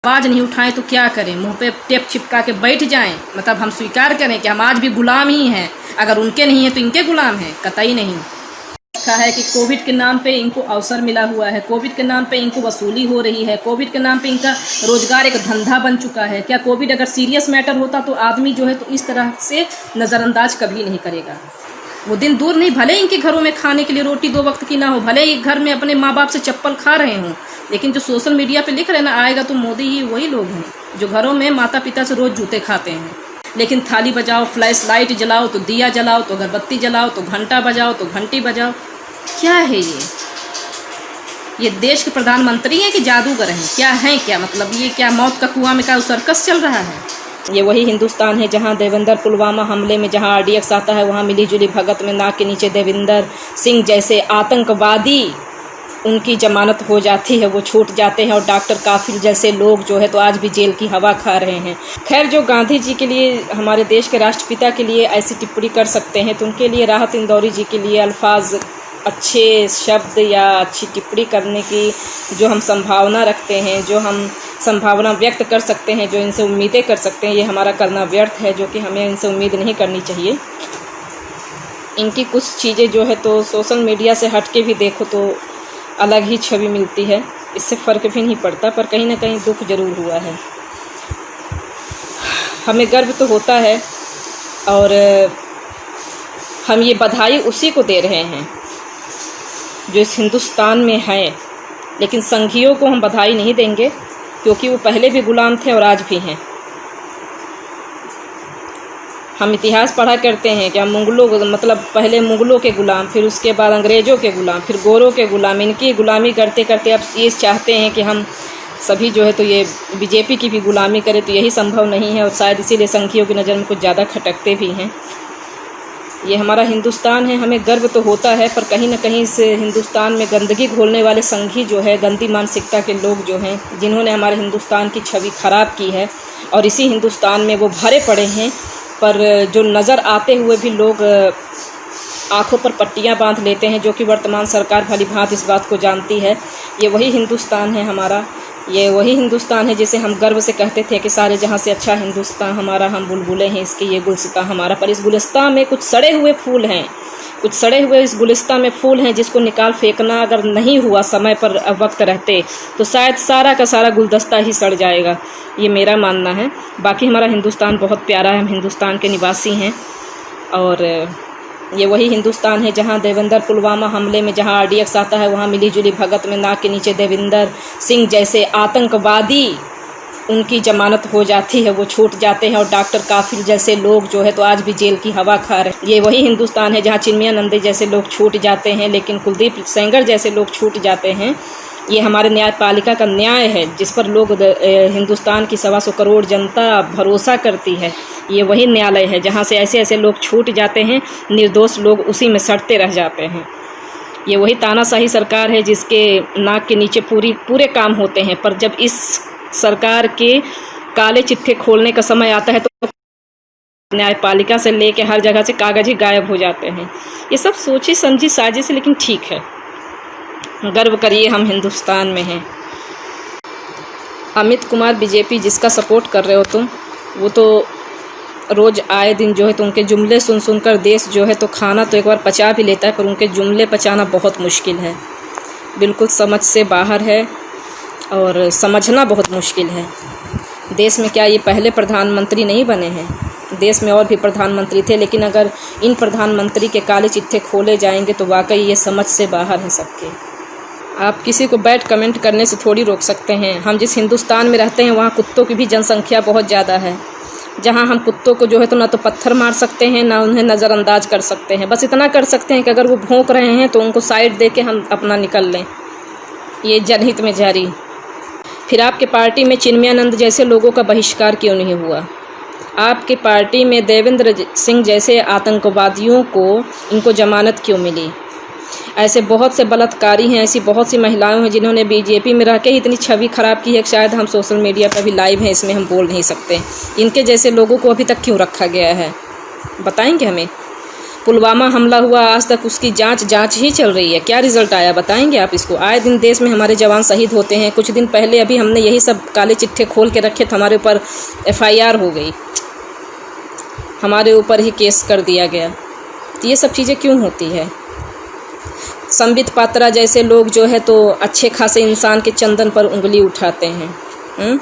आवाज़ नहीं उठाएं तो क्या करें, मुंह पे टेप चिपका के बैठ जाएं, मतलब हम स्वीकार करें कि हम आज भी गुलाम ही हैं, अगर उनके नहीं हैं तो इनके गुलाम हैं? कतई नहीं। लिखा है कि कोविड के नाम पे इनको अवसर मिला हुआ है, कोविड के नाम पे इनको वसूली हो रही है, कोविड के नाम पे इनका रोजगार एक धंधा बन चुका है। क्या कोविड अगर सीरियस मैटर होता तो आदमी जो है तो इस तरह से नज़रअंदाज कभी नहीं करेगा। वो दिन दूर नहीं, भले इनके घरों में खाने के लिए रोटी 2 वक्त की ना हो, भले ही घर में अपने माँ बाप से चप्पल खा रहे हों, लेकिन जो सोशल मीडिया पे लिख रहे ना आएगा तो मोदी ही वही लोग हैं जो घरों में माता पिता से रोज़ जूते खाते हैं। लेकिन थाली बजाओ, फ्लैश लाइट जलाओ तो दिया जलाओ, तो अगरबत्ती जलाओ, तो घंटा बजाओ तो घंटी बजाओ। क्या है ये देश के प्रधानमंत्री हैं कि जादूगर हैं? क्या हैं? क्या मतलब ये क्या मौत का कुआं में का सर्कस चल रहा है? ये वही हिंदुस्तान है जहां देवेंद्र पुलवामा हमले में जहां RDX आता है वहां मिली जुली भगत में नाक के नीचे देवेंद्र सिंह जैसे आतंकवादी उनकी जमानत हो जाती है, वो छूट जाते हैं, और डॉक्टर काफिल जैसे लोग जो है तो आज भी जेल की हवा खा रहे हैं। खैर, जो गांधी जी के लिए, हमारे देश के राष्ट्रपिता के लिए ऐसी टिप्पणी कर सकते हैं तो उनके लिए राहत इंदौरी जी के लिए अल्फाज, अच्छे शब्द या अच्छी टिप्पणी करने की जो हम संभावना रखते हैं, जो हम संभावना व्यक्त कर सकते हैं, जो इनसे उम्मीदें कर सकते हैं, ये हमारा करना व्यर्थ है, जो कि हमें इनसे उम्मीद नहीं करनी चाहिए। इनकी कुछ चीज़ें जो है तो सोशल मीडिया से हट के भी देखो तो अलग ही छवि मिलती है, इससे फ़र्क भी नहीं पड़ता, पर कहीं ना कहीं दुख ज़रूर हुआ है। हमें गर्व तो होता है और हम ये बधाई उसी को दे रहे हैं जो इस हिंदुस्तान में है, लेकिन संघियों को हम बधाई नहीं देंगे क्योंकि वो पहले भी गुलाम थे और आज भी हैं। हम इतिहास पढ़ा करते हैं कि हम मुग़लों, मतलब पहले मुग़लों के ग़ुलाम, फिर उसके बाद अंग्रेज़ों के ग़ुलाम, फिर गोरों के ग़ुलाम, इनकी ग़ुलामी करते करते अब ये चाहते हैं कि हम सभी जो है तो ये BJP की भी ग़ुलामी करें, तो यही संभव नहीं है और शायद इसीलिए संघियों की नज़र में कुछ ज़्यादा खटकते भी हैं। ये हमारा हिंदुस्तान है, हमें गर्व तो होता है, पर कहीं ना कहीं इस हिंदुस्तान में गंदगी घोलने वाले संघी जो है, गंदी मानसिकता के लोग जो हैं, जिन्होंने हमारे हिंदुस्तान की छवि ख़राब की है और इसी हिंदुस्तान में वो भरे पड़े हैं, पर जो नज़र आते हुए भी लोग आँखों पर पट्टियाँ बांध लेते हैं, जो कि वर्तमान सरकार भली भांति इस बात को जानती है। ये वही हिंदुस्तान है हमारा, ये वही हिंदुस्तान है जिसे हम गर्व से कहते थे कि सारे जहाँ से अच्छा हिंदुस्तान हमारा, हम बुलबुलें हैं इसके, ये गुलसिता हमारा। पर इस गुलिस्ता में कुछ सड़े हुए फूल हैं, कुछ सड़े हुए इस गुलिस्ता में फूल हैं जिसको निकाल फेंकना अगर नहीं हुआ समय पर वक्त रहते तो शायद सारा का सारा गुलदस्ता ही सड़ जाएगा, ये मेरा मानना है। बाकी हमारा हिंदुस्तान बहुत प्यारा है, हम हिंदुस्तान के निवासी हैं और ये वही हिंदुस्तान है जहां देवेंद्र पुलवामा हमले में जहां RDX आता है वहां मिली जुली भगत में नाक के नीचे देवेंद्र सिंह जैसे आतंकवादी उनकी जमानत हो जाती है, वो छूट जाते हैं, और डॉक्टर काफिल जैसे लोग जो है तो आज भी जेल की हवा खा रहे हैं। ये वही हिंदुस्तान है जहाँ चिन्मयानंद जैसे लोग छूट जाते हैं, लेकिन कुलदीप सेंगर जैसे लोग छूट जाते हैं। ये हमारे न्यायपालिका का न्याय है जिस पर लोग हिंदुस्तान की 125 करोड़ जनता भरोसा करती है। ये वही न्यायालय है जहाँ से ऐसे ऐसे लोग छूट जाते हैं, निर्दोष लोग उसी में सड़ते रह जाते हैं। ये वही तानाशाही सरकार है जिसके नाक के नीचे पूरे काम होते हैं, पर जब इस सरकार के काले चिट्ठे खोलने का समय आता है तो न्यायपालिका से लेके हर जगह से कागज ही गायब हो जाते हैं। ये सब सोची समझी साजिश है, लेकिन ठीक है, गर्व करिए हम हिंदुस्तान में हैं। अमित कुमार BJP जिसका सपोर्ट कर रहे हो तुम, वो तो रोज़ आए दिन जो है तो उनके जुमले सुन सुनकर देश जो है तो खाना तो एक बार पचा भी लेता है, पर उनके जुमले पचाना बहुत मुश्किल है, बिल्कुल समझ से बाहर है और समझना बहुत मुश्किल है। देश में क्या ये पहले प्रधानमंत्री नहीं बने हैं? देश में और भी प्रधानमंत्री थे, लेकिन अगर इन प्रधानमंत्री के काले चिट्ठे खोले जाएंगे तो वाकई ये समझ से बाहर है सबके। आप किसी को बैड कमेंट करने से थोड़ी रोक सकते हैं। हम जिस हिंदुस्तान में रहते हैं वहाँ कुत्तों की भी जनसंख्या बहुत ज़्यादा है, जहाँ हम कुत्तों को जो है तो ना तो पत्थर मार सकते हैं ना उन्हें नज़रअंदाज कर सकते हैं। बस इतना कर सकते हैं कि अगर वो भौंक रहे हैं तो उनको साइड दे के हम अपना निकल लें, ये जनहित में जारी। फिर आपके पार्टी में चिन्मयानंद जैसे लोगों का बहिष्कार क्यों नहीं हुआ? आपके पार्टी में देवेंद्र सिंह जैसे आतंकवादियों को इनको जमानत क्यों मिली? ऐसे बहुत से बलात्कारी हैं, ऐसी बहुत सी महिलाएं हैं जिन्होंने BJP में रह के ही इतनी छवि ख़राब की है कि शायद हम सोशल मीडिया पर भी लाइव हैं, इसमें हम बोल नहीं सकते। इनके जैसे लोगों को अभी तक क्यों रखा गया है, बताएंगे हमें? पुलवामा हमला हुआ, आज तक उसकी जांच ही चल रही है। क्या रिजल्ट आया बताएंगे आप इसको? आए दिन देश में हमारे जवान शहीद होते हैं। कुछ दिन पहले अभी हमने यही सब काले चिट्ठे खोल के रखे थे, हमारे ऊपर FIR हो गई, हमारे ऊपर ही केस कर दिया गया। तो ये सब चीज़ें क्यों होती है? संबित पात्रा जैसे लोग जो है तो अच्छे खासे इंसान के चंदन पर उंगली उठाते हैं।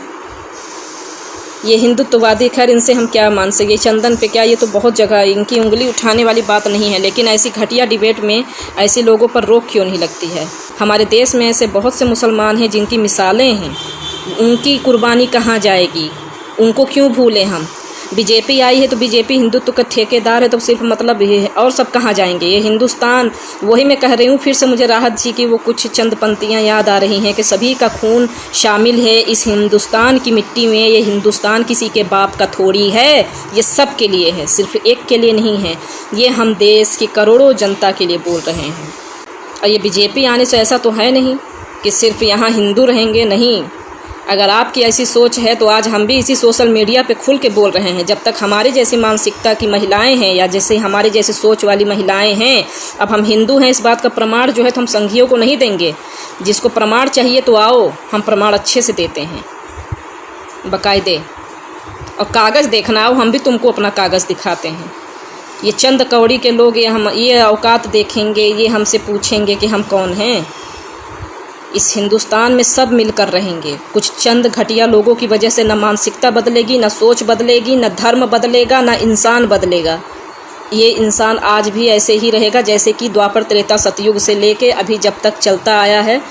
ये हिंदुत्ववादी, खैर इनसे हम क्या मान सके, चंदन पे क्या, ये तो बहुत जगह इनकी उंगली उठाने वाली बात नहीं है। लेकिन ऐसी घटिया डिबेट में ऐसे लोगों पर रोक क्यों नहीं लगती है? हमारे देश में ऐसे बहुत से मुसलमान हैं जिनकी मिसालें हैं, उनकी कुर्बानी कहाँ जाएगी? उनको क्यों भूलें हम? बीजेपी आई है तो बीजेपी हिंदुत्व का ठेकेदार है, तो सिर्फ मतलब ये है, और सब कहाँ जाएंगे? ये हिंदुस्तान, वही मैं कह रही हूँ फिर से, मुझे राहत जी की वो कुछ चंद पंक्तियाँ याद आ रही हैं कि सभी का खून शामिल है इस हिंदुस्तान की मिट्टी में, ये हिंदुस्तान किसी के बाप का थोड़ी है, ये सब के लिए है, सिर्फ एक के लिए नहीं है। ये हम देश की करोड़ों जनता के लिए बोल रहे हैं। और ये बीजेपी आने से ऐसा तो है नहीं कि सिर्फ यहाँ हिंदू रहेंगे, नहीं। अगर आपकी ऐसी सोच है तो आज हम भी इसी सोशल मीडिया पे खुल के बोल रहे हैं। जब तक हमारी जैसी मानसिकता की महिलाएं हैं या जैसे हमारे जैसे सोच वाली महिलाएं हैं, अब हम हिंदू हैं इस बात का प्रमाण जो है तो हम संघियों को नहीं देंगे। जिसको प्रमाण चाहिए तो आओ, हम प्रमाण अच्छे से देते हैं, बाकायदे। और कागज़ देखना आओ, हम भी तुमको अपना कागज़ दिखाते हैं। ये चंद कौड़ी के लोग ये औकात देखेंगे, ये हमसे पूछेंगे कि हम कौन हैं? इस हिंदुस्तान में सब मिलकर रहेंगे। कुछ चंद घटिया लोगों की वजह से न मानसिकता बदलेगी, न सोच बदलेगी, न धर्म बदलेगा, न इंसान बदलेगा। ये इंसान आज भी ऐसे ही रहेगा जैसे कि द्वापर त्रेता सतयुग से लेके अभी जब तक चलता आया है,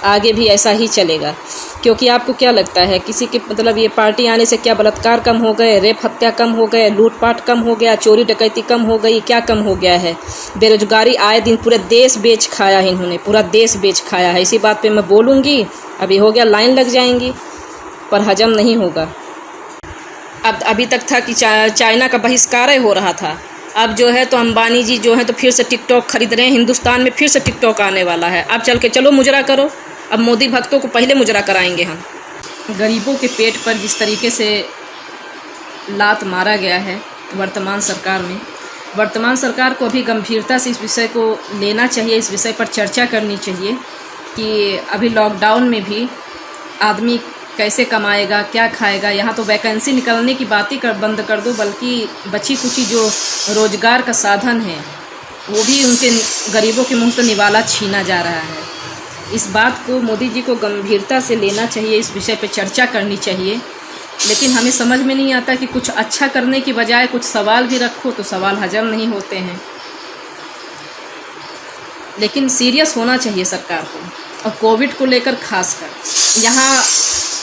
आगे भी ऐसा ही चलेगा। क्योंकि आपको क्या लगता है किसी के मतलब ये पार्टी आने से क्या बलात्कार कम हो गए, रेप हत्या कम हो गए, लूटपाट कम हो गया, चोरी डकैती कम हो गई? क्या कम हो गया है? बेरोजगारी आए दिन पूरे देश बेच खाया है इन्होंने, पूरा देश बेच खाया है। इसी बात पे मैं बोलूँगी, अभी हो गया, लाइन लग जाएंगी, पर हजम नहीं होगा। अब अभी तक था कि चाइना का बहिष्कार हो रहा था, अब जो है तो अंबानी जी जो है तो फिर से टिकटॉक खरीद रहे हैं। हिंदुस्तान में फिर से टिकटॉक आने वाला है। अब चल के चलो मुजरा करो। अब मोदी भक्तों को पहले मुजरा कराएंगे हम। गरीबों के पेट पर जिस तरीके से लात मारा गया है वर्तमान सरकार में, वर्तमान सरकार को अभी गंभीरता से इस विषय को लेना चाहिए, इस विषय पर चर्चा करनी चाहिए कि अभी लॉकडाउन में भी आदमी कैसे कमाएगा, क्या खाएगा। यहाँ तो वैकेंसी निकलने की बात ही बंद कर दो, बल्कि बची कुची जो रोज़गार का साधन है वो भी उनके गरीबों के मुंह से निवाला छीना जा रहा है। इस बात को मोदी जी को गंभीरता से लेना चाहिए, इस विषय पे चर्चा करनी चाहिए। लेकिन हमें समझ में नहीं आता कि कुछ अच्छा करने की बजाय कुछ सवाल भी रखो तो सवाल हजम नहीं होते हैं। लेकिन सीरियस होना चाहिए सरकार को, और कोविड को लेकर खासकर यहाँ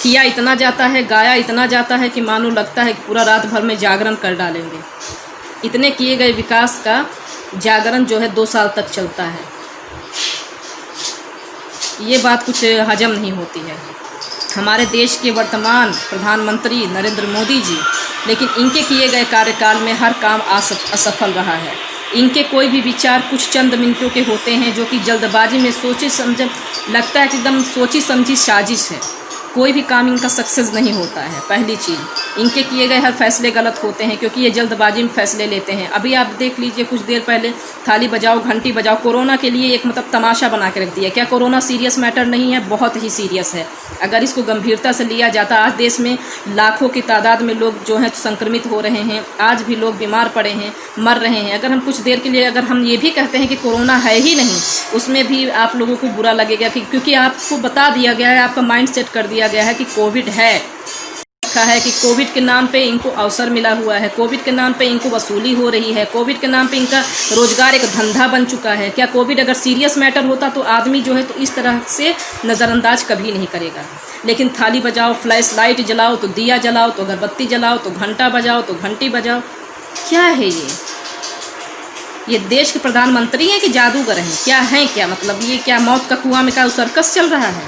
किया इतना जाता है, गाया इतना जाता है कि मानो लगता है कि पूरा रात भर में जागरण कर डालेंगे। इतने किए गए विकास का जागरण जो है 2 साल तक चलता है। ये बात कुछ हजम नहीं होती है। हमारे देश के वर्तमान प्रधानमंत्री नरेंद्र मोदी जी, लेकिन इनके किए गए कार्यकाल में हर काम असफल रहा है। इनके कोई भी विचार कुछ चंद मिनटों के होते हैं जो कि जल्दबाजी में सोचे समझे, लगता है कि एकदम सोची समझी साजिश है। कोई भी काम इनका सक्सेस नहीं होता है। पहली चीज़, इनके किए गए हर फैसले गलत होते हैं क्योंकि ये जल्दबाजी में फैसले लेते हैं। अभी आप देख लीजिए, कुछ देर पहले थाली बजाओ घंटी बजाओ, कोरोना के लिए एक मतलब तमाशा बना के रख दिया। क्या कोरोना सीरियस मैटर नहीं है? बहुत ही सीरियस है। अगर इसको गंभीरता से लिया जाता, आज देश में लाखों की तादाद में लोग जो हैं संक्रमित हो रहे हैं, आज भी लोग बीमार पड़े हैं, मर रहे हैं। अगर हम कुछ देर के लिए अगर हम ये भी कहते हैं कि कोरोना है ही नहीं, उसमें भी आप लोगों को बुरा लगेगा कि क्योंकि आपको बता दिया गया है, आपका माइंड सेट कर दिया गया है कि कोविड है। लिखा है कि कोविड के नाम पे इनको अवसर मिला हुआ है, कोविड के नाम पे इनको वसूली हो रही है, कोविड के नाम पे इनका रोजगार एक धंधा बन चुका है। क्या कोविड अगर सीरियस मैटर होता तो आदमी जो है तो इस तरह से नज़रअंदाज कभी नहीं करेगा। लेकिन थाली बजाओ, फ्लैश लाइट जलाओ तो दिया जलाओ, तो अगरबत्ती जलाओ, तो घंटा बजाओ तो घंटी बजाओ। क्या है ये देश के प्रधानमंत्री हैं कि जादूगर हैं? क्या हैं? क्या मतलब ये क्या मौत का कुआं में का सर्कस चल रहा है?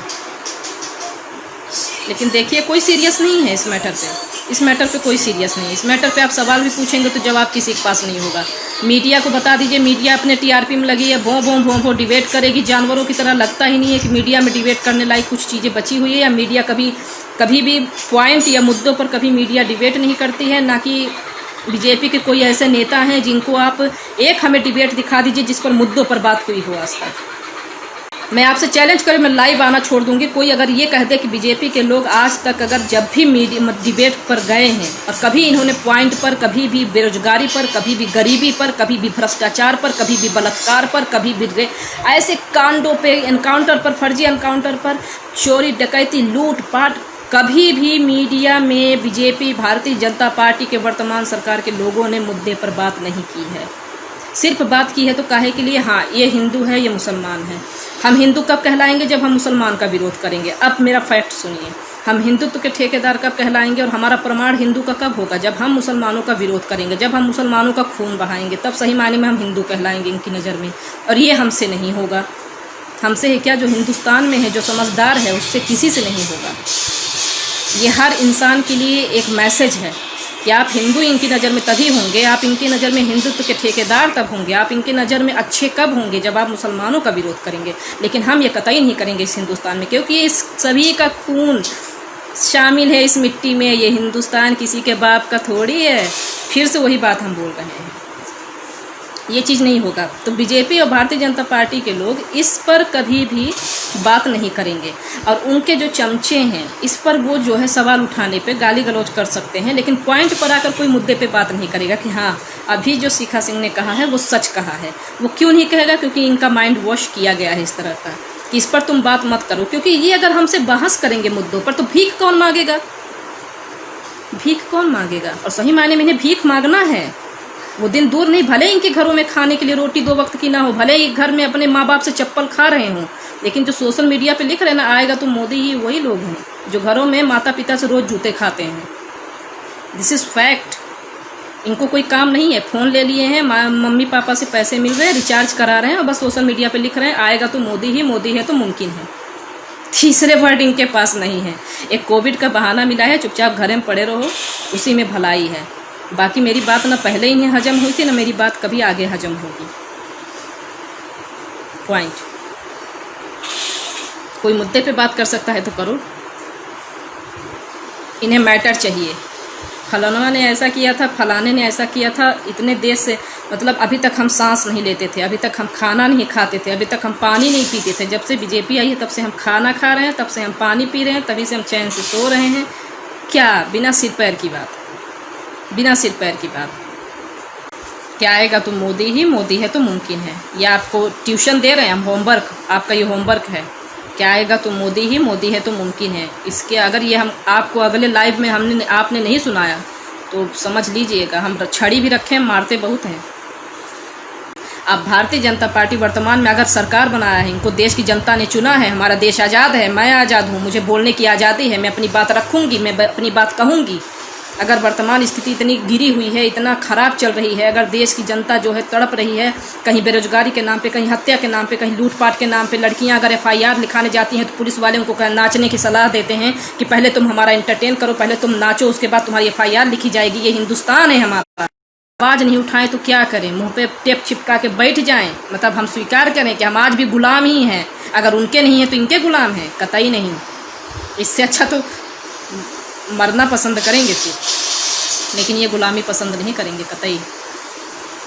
लेकिन देखिए, कोई सीरियस नहीं है इस मैटर पे। इस मैटर पे कोई सीरियस नहीं है। इस मैटर पे आप सवाल भी पूछेंगे तो जवाब किसी के पास नहीं होगा। मीडिया को बता दीजिए, मीडिया अपने टीआरपी में लगी है, भों भों भों भों डिबेट करेगी जानवरों की तरह। लगता ही नहीं है कि मीडिया में डिबेट करने लायक कुछ चीज़ें बची हुई है, या मीडिया कभी भी पॉइंट या मुद्दों पर कभी मीडिया डिबेट नहीं करती है, ना कि बीजेपी के कोई ऐसे नेता हैं जिनको आप एक हमें डिबेट दिखा दीजिए जिस पर मुद्दों पर बात हुई हो आज तक। मैं आपसे चैलेंज करूँ, मैं लाइव आना छोड़ दूंगी। कोई अगर ये कह दे कि बीजेपी के लोग आज तक अगर जब भी डिबेट पर गए हैं और कभी इन्होंने पॉइंट पर, कभी भी बेरोजगारी पर, कभी भी गरीबी पर, कभी भी भ्रष्टाचार पर, कभी भी बलात्कार पर, कभी भी ऐसे कांडों पे, एनकाउंटर पर, फर्जी एनकाउंटर पर, चोरी डकैती लूट पाट, कभी भी मीडिया में बीजेपी भारतीय जनता पार्टी के वर्तमान सरकार के लोगों ने मुद्दे पर बात नहीं की है। सिर्फ बात की है तो काहे के लिए, हाँ ये हिंदू है, ये मुसलमान है। हम हिंदू कब कहलाएंगे, जब हम मुसलमान का विरोध करेंगे। अब मेरा फैक्ट सुनिए, हम हिंदुत्व के ठेकेदार कब कहलाएंगे और हमारा प्रमाण हिंदू का कब होगा, जब हम मुसलमानों का विरोध करेंगे, जब हम मुसलमानों का खून बहाएंगे, तब सही मायने में हम हिंदू कहलाएंगे इनकी नज़र में। और ये हमसे नहीं होगा। हमसे क्या, जो हिंदुस्तान में है, जो समझदार है, उससे किसी से नहीं होगा। ये हर इंसान के लिए एक मैसेज है कि आप हिंदू इनकी नज़र में तभी होंगे, आप इनकी नज़र में हिंदुत्व के ठेकेदार तब होंगे, आप इनकी नज़र में अच्छे कब होंगे, जब आप मुसलमानों का विरोध करेंगे। लेकिन हम ये कतई नहीं करेंगे इस हिंदुस्तान में, क्योंकि इस सभी का खून शामिल है इस मिट्टी में। ये हिंदुस्तान किसी के बाप का थोड़ी है। फिर से वही बात हम बोल रहे हैं, ये चीज़ नहीं होगा। तो बीजेपी और भारतीय जनता पार्टी के लोग इस पर कभी भी बात नहीं करेंगे। और उनके जो चमचे हैं, इस पर वो जो है सवाल उठाने पे गाली गलौज कर सकते हैं, लेकिन पॉइंट पर आकर कोई मुद्दे पे बात नहीं करेगा कि हाँ अभी जो शिखा सिंह ने कहा है वो सच कहा है। वो क्यों नहीं कहेगा, क्योंकि इनका माइंड वॉश किया गया है इस तरह का कि इस पर तुम बात मत करो। क्योंकि ये अगर हमसे बहस करेंगे मुद्दों पर तो भीख कौन मांगेगा, भीख कौन मांगेगा। और सही मायने में इन्हें भीख मांगना है। वो दिन दूर नहीं, भले इनके घरों में खाने के लिए रोटी 2 वक्त की ना हो, भले ही घर में अपने माँ बाप से चप्पल खा रहे हों, लेकिन जो सोशल मीडिया पे लिख रहे हैं ना आएगा तो मोदी ही, वही लोग हैं जो घरों में माता पिता से रोज़ जूते खाते हैं। This is fact. इनको कोई काम नहीं है, फ़ोन ले लिए हैं, मम्मी पापा से पैसे मिल रहे हैं, रिचार्ज करा रहे हैं और बस सोशल मीडिया पे लिख रहे हैं आएगा तो मोदी ही, मोदी है तो मुमकिन है। तीसरे वर्ड इनके पास नहीं है। एक कोविड का बहाना मिला है, चुपचाप घर में पड़े रहो, उसी में भलाई है। बाकी मेरी बात ना पहले इन्हें हजम हुई थी, ना मेरी बात कभी आगे हजम होगी। पॉइंट। कोई मुद्दे पे बात कर सकता है तो करो। इन्हें मैटर चाहिए, फलाना ने ऐसा किया था, फलाने ने ऐसा किया था। इतने देश से मतलब अभी तक हम सांस नहीं लेते थे, अभी तक हम खाना नहीं खाते थे, अभी तक हम पानी नहीं पीते थे। जब से बीजेपी आई है तब से हम खाना खा रहे हैं, तब से हम पानी पी रहे हैं, तभी से हम चैन से सो रहे हैं। क्या बिना सिर पैर की बात, बिना सिर पैर की बात। क्या आएगा तो मोदी ही, मोदी है तो मुमकिन है। ये आपको ट्यूशन दे रहे हैं हम, होमवर्क, आपका ये होमवर्क है। क्या आएगा तो मोदी ही, मोदी है तो मुमकिन है। इसके अगर ये हम आपको अगले लाइव में आपने नहीं सुनाया तो समझ लीजिएगा हम छड़ी भी रखे हैं, मारते बहुत हैं। अब भारतीय जनता पार्टी वर्तमान में अगर सरकार बनाया है, इनको देश की जनता ने चुना है, हमारा देश आज़ाद है, मैं आज़ाद हूँ, मुझे बोलने की आज़ादी है, मैं अपनी बात रखूँगी, मैं अपनी बात कहूँगी। अगर वर्तमान स्थिति इतनी गिरी हुई है, इतना ख़राब चल रही है, अगर देश की जनता जो है तड़प रही है, कहीं बेरोजगारी के नाम पे, कहीं हत्या के नाम पे, कहीं लूटपाट के नाम पे, लड़कियां अगर FIR लिखाने जाती हैं तो पुलिस वाले उनको नाचने की सलाह देते हैं कि पहले तुम हमारा एंटरटेन करो, पहले तुम नाचो, उसके बाद तुम्हारी FIR लिखी जाएगी। ये हिंदुस्तान है हमारा। आवाज़ नहीं उठाएं तो क्या करें, मुँह पे टेप चिपका के बैठ जाएँ? मतलब हम स्वीकार करें कि हम आज भी गुलाम ही हैं। अगर उनके नहीं हैं तो इनके गुलाम हैं? कतई नहीं। इससे अच्छा तो मरना पसंद करेंगे फिर, लेकिन ये गुलामी पसंद नहीं करेंगे कतई।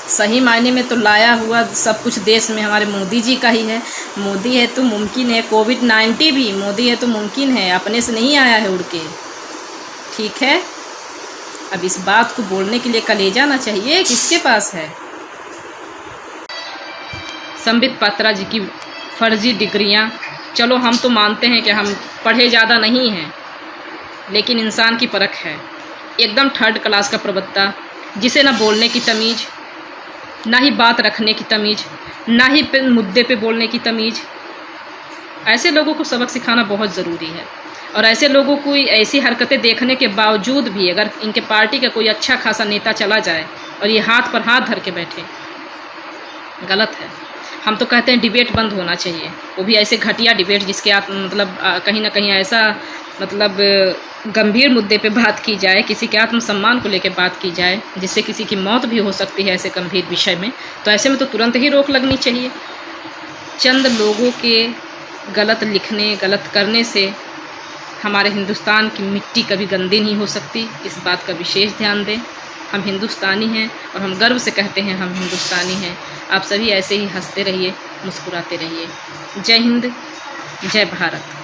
सही मायने में तो लाया हुआ सब कुछ देश में हमारे मोदी जी का ही है। मोदी है तो मुमकिन है, कोविड-19 भी मोदी है तो मुमकिन है, अपने से नहीं आया है उड़ के। ठीक है, अब इस बात को बोलने के लिए कलेजा ना चाहिए, किसके पास है? संबित पात्रा जी की फर्जी डिग्रियां, चलो हम तो मानते हैं कि हम पढ़े ज़्यादा नहीं हैं, लेकिन इंसान की परख है। एकदम 3rd क्लास का प्रवक्ता, जिसे ना बोलने की तमीज़, ना ही बात रखने की तमीज़, ना ही मुद्दे पे बोलने की तमीज़। ऐसे लोगों को सबक सिखाना बहुत ज़रूरी है। और ऐसे लोगों को ऐसी हरकतें देखने के बावजूद भी अगर इनके पार्टी का कोई अच्छा खासा नेता चला जाए और ये हाथ पर हाथ धर के बैठे, गलत है। हम तो कहते हैं डिबेट बंद होना चाहिए, वो भी ऐसे घटिया डिबेट जिसके आप मतलब कहीं ना कहीं ऐसा मतलब गंभीर मुद्दे पे बात की जाए, किसी के आत्मसम्मान को लेकर बात की जाए, जिससे किसी की मौत भी हो सकती है ऐसे गंभीर विषय में। तो ऐसे में तो तुरंत ही रोक लगनी चाहिए। चंद लोगों के गलत लिखने, गलत करने से हमारे हिंदुस्तान की मिट्टी कभी गंदी नहीं हो सकती। इस बात का विशेष ध्यान दें। हम हिंदुस्तानी हैं और हम गर्व से कहते हैं हम हिंदुस्तानी हैं। आप सभी ऐसे ही हंसते रहिए, मुस्कुराते रहिए। जय हिंद, जय भारत।